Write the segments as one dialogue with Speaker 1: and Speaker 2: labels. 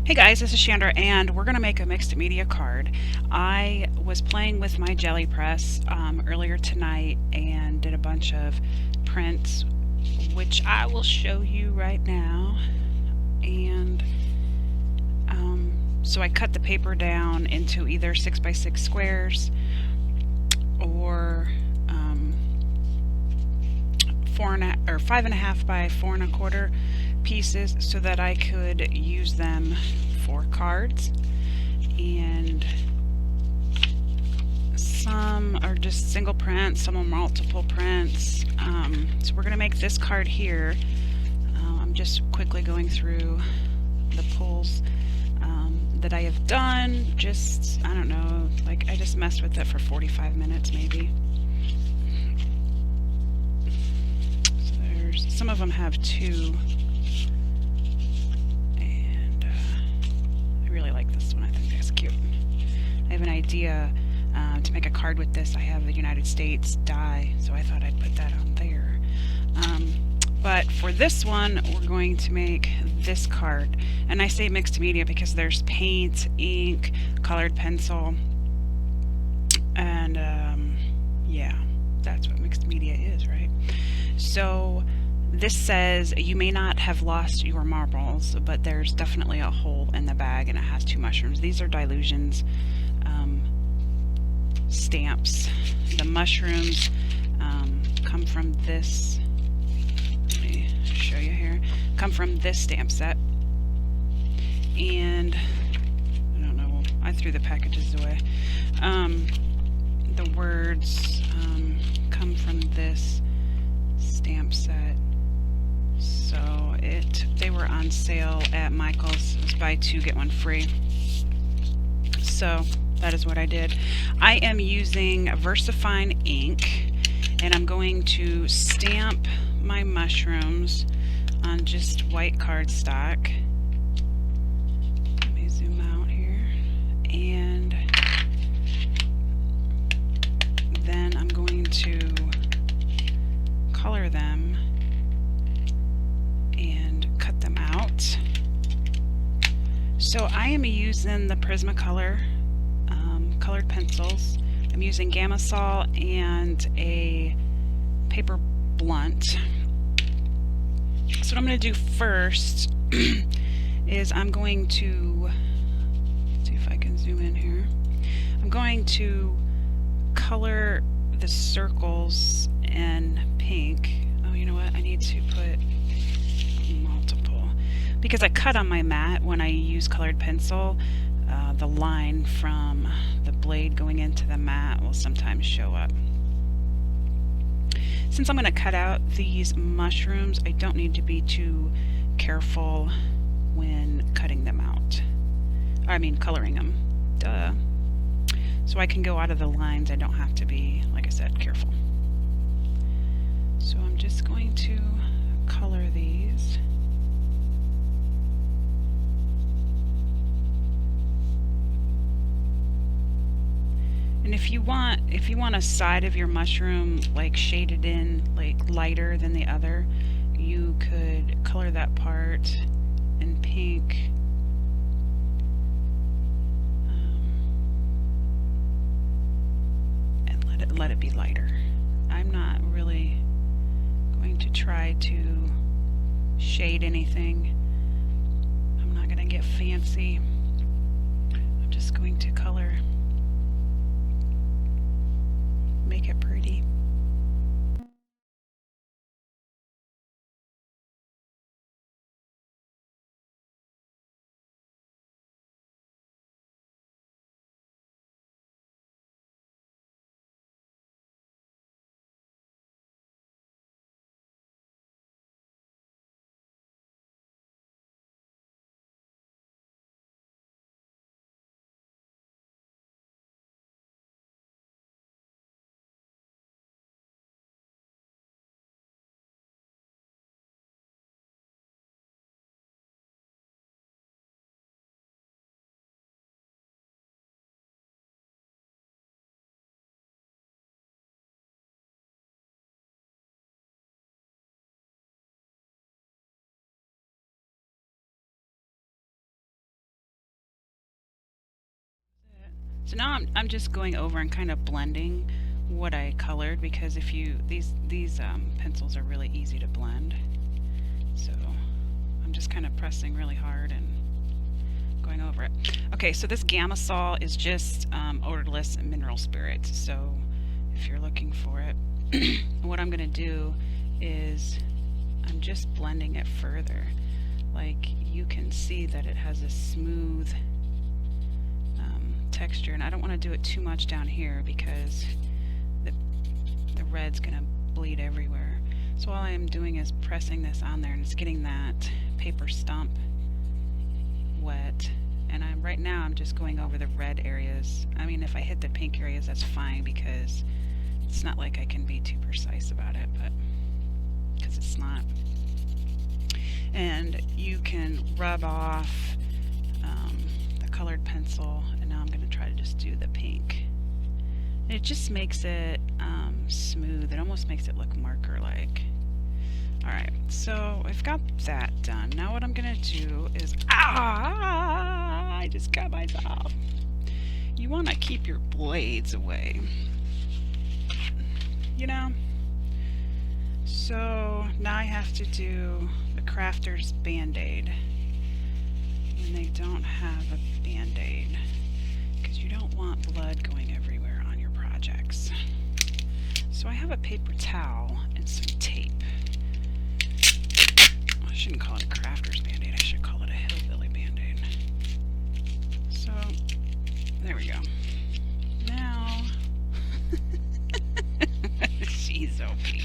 Speaker 1: Hey guys, this is Chandra, and we're going to make a mixed media card. I was playing with my jelly press earlier tonight and did a bunch of prints, which I will show you right now. And so I cut the paper down into either 6x6 squares or 5.5 by 4.25 pieces so that I could use them for cards. And some are just single prints, some are multiple prints. So we're going to make this card here. I'm just quickly going through the pulls that I have done. Just, I don't know, like I just messed with it for 45 minutes maybe. So there's, some of them have two. And I really like this one. I think that's cute. I have an idea to make a card with this. I have the United States die, so I thought I'd put that on there. But for this one, we're going to make this card. And I say mixed media because there's paint, ink, colored pencil, and yeah, that's what mixed media is, right? So this says you may not have lost your marbles, but there's definitely a hole in the bag and it has two mushrooms. These are dilutions stamps. The mushrooms come from this, let me show you here, come from this stamp set. And I don't know, I threw the packages away. The words come from this stamp set. So they were on sale at Michael's. It was buy two get one free. So that is what I did. I am using VersaFine ink, and I'm going to stamp my mushrooms on just white cardstock. Let me zoom out here. And then I'm going to color them and cut them out. So I am using the Prismacolor colored pencils. I'm using Gamasol and a paper blunt. So what I'm going to do first is I'm going to see if I can zoom in here. I'm going to color the circles in pink. Oh, you know what? I need to put multiple because I cut on my mat when I use colored pencil. The line from the blade going into the mat will sometimes show up. Since I'm going to cut out these mushrooms, I don't need to be too careful when cutting them out. Coloring them. Duh. So I can go out of the lines. I don't have to be, like I said, careful. So I'm just going to color these. And if you want a side of your mushroom like shaded in like lighter than the other, you could color that part in pink. And let it be lighter. I'm not really going to try to shade anything. I'm not going to get fancy. I'm just going to color. Make it pretty. So now I'm just going over and kind of blending what I colored, because if you these pencils are really easy to blend. So I'm just kind of pressing really hard and going over it. Okay, so this Gamma Sol is just odorless mineral spirit. So if you're looking for it, what I'm going to do is I'm just blending it further. Like, you can see that it has a smooth texture, and I don't want to do it too much down here because the red's going to bleed everywhere. So all I am doing is pressing this on there, and it's getting that paper stump wet. And right now I'm just going over the red areas. I mean, if I hit the pink areas, that's fine, because it's not like I can be too precise about it, but because it's not. And you can rub off the colored pencil, and now I'm going to try to just do the pink. And it just makes it smooth. It almost makes it look marker-like. Alright, so I've got that done. Now what I'm going to do is... I just got myself. You want to keep your blades away, you know? So now I have to do the crafter's band-aid. And they don't have a band-aid, because you don't want blood going everywhere on your projects. So I have a paper towel and some tape. I shouldn't call it a crafter's band-aid, I should call it a hillbilly band-aid. So, there we go. Now, she's so Pete.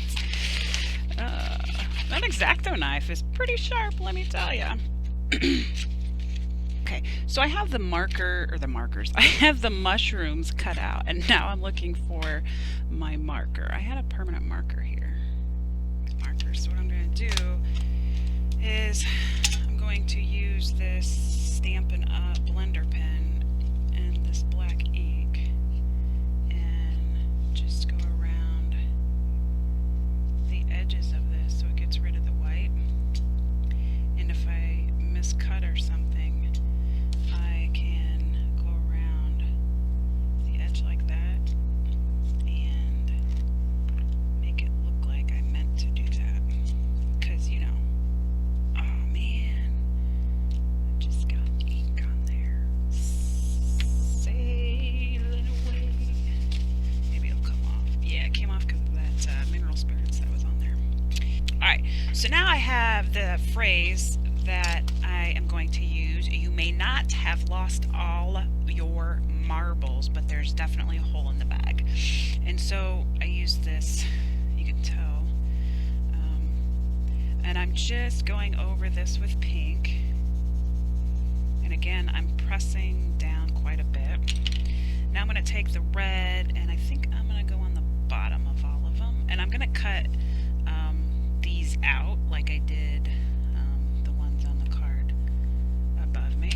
Speaker 1: That X-Acto knife is pretty sharp, let me tell ya. Okay, so I have the markers. I have the mushrooms cut out, and now I'm looking for my marker. I had a permanent marker here. Markers. So what I'm going to do is I'm going to use this Stampin' Up blender pen and this black ink and just go around the edges of this so it gets rid of the white. And if I miscut or something, I can go around the edge like that and make it look like I meant to do that. Because, you know, oh man, I just got ink on there. Sailing away. Maybe it'll come off. Yeah, it came off because of that mineral spirits that was on there. Alright, so now I have the phrase that I am going to use. You may not have lost all your marbles, but there's definitely a hole in the bag. And so I use this, you can tell, and I'm just going over this with pink. And again, I'm pressing down quite a bit. Now I'm going to take the red, and I think I'm going to go on the bottom of all of them, and I'm going to cut these out like I did the ones on the card above me.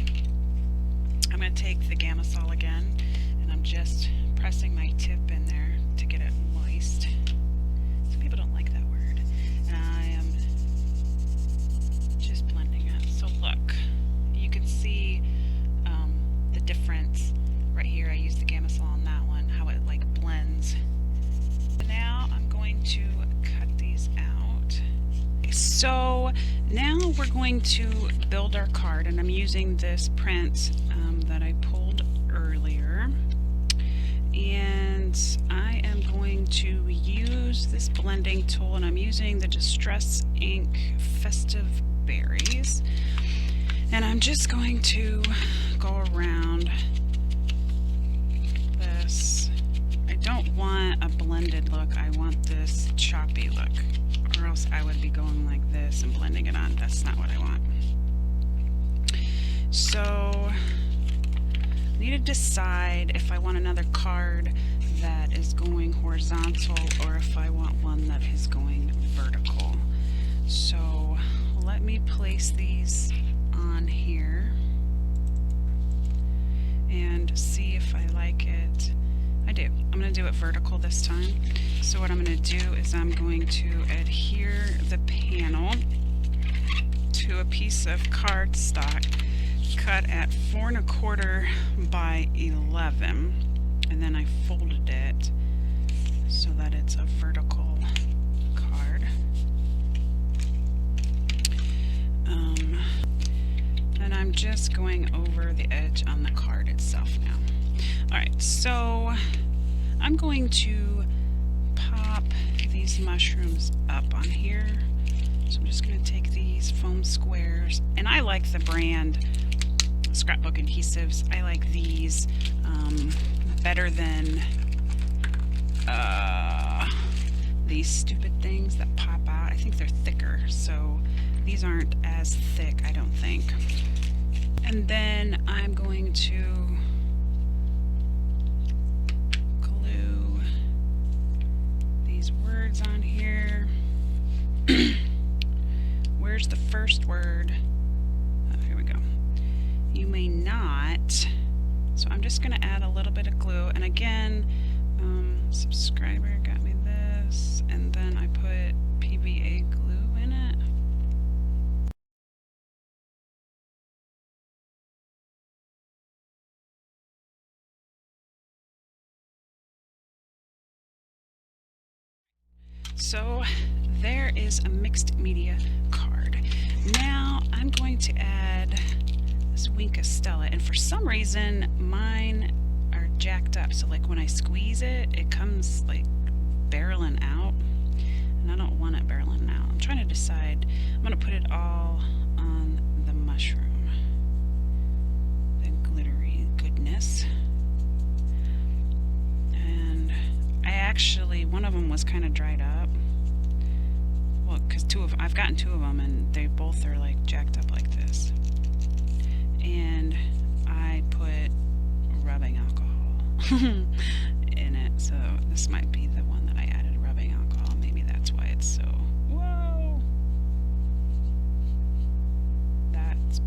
Speaker 1: I'm going to take the Gamma Sol again, and I'm just pressing my tip in there to get it moist. Some people don't like that word. And I am just blending it. So look, you can see the difference right here. I used the Gamma Sol on that one, how it like blends. Now I'm going to cut these out. So now we're going to build our card, and I'm using this print that I pulled earlier, and I am going to use this blending tool, and I'm using the Distress Ink Festive Berries, and I'm just going to go around this. I don't want a blended look, I want this choppy look, or else I would be going like this and blending it on. That's not what I want. So I need to decide if I want another card that is going horizontal or if I want one that is going vertical. So let me place these on here and see if I like it. I do. I'm going to do it vertical this time. So what I'm going to do is I'm going to adhere the panel to a piece of cardstock cut at 4 1/4 by 11. and then I folded it so that it's a vertical card. And I'm just going over the edge on the card itself now. Alright, so I'm going to pop these mushrooms up on here. So I'm just going to take these foam squares, and I like the brand scrapbook adhesives. I like these better than these stupid things that pop out. I think they're thicker, so these aren't as thick, I don't think. And then I'm going to glue these words on here. Where's the first word? Oh, here we go. You may not. So I'm just going to add a little bit of glue. And again, subscriber got me this. And then I put PVA glue in it. So there is a mixed media card. Now I'm going to add this Wink Stella, and for some reason mine are jacked up, so like when I squeeze it, it comes like barreling out, and I don't want it barreling out. I'm trying to decide. I'm going to put it all on the mushroom, the glittery goodness. And I actually, one of them was kind of dried up. Well, because I've gotten two of them, and they both are like jacked up like this. And I put rubbing alcohol in it, so this might be the one that I added rubbing alcohol. Maybe that's why it's so, whoa, that's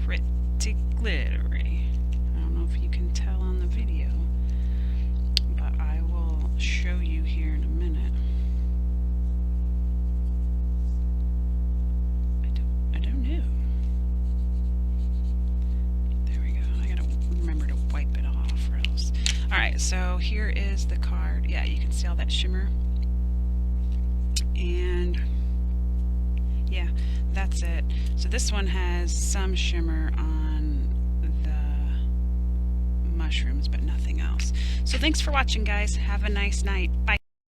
Speaker 1: pretty glittery. I don't know if you can tell on the video, but I will show you here in a minute. I don't know. There we go. I gotta remember to wipe it off or else. Alright, so here is the card. Yeah, you can see all that shimmer. And yeah, that's it. So this one has some shimmer on the mushrooms, but nothing else. So thanks for watching, guys. Have a nice night. Bye.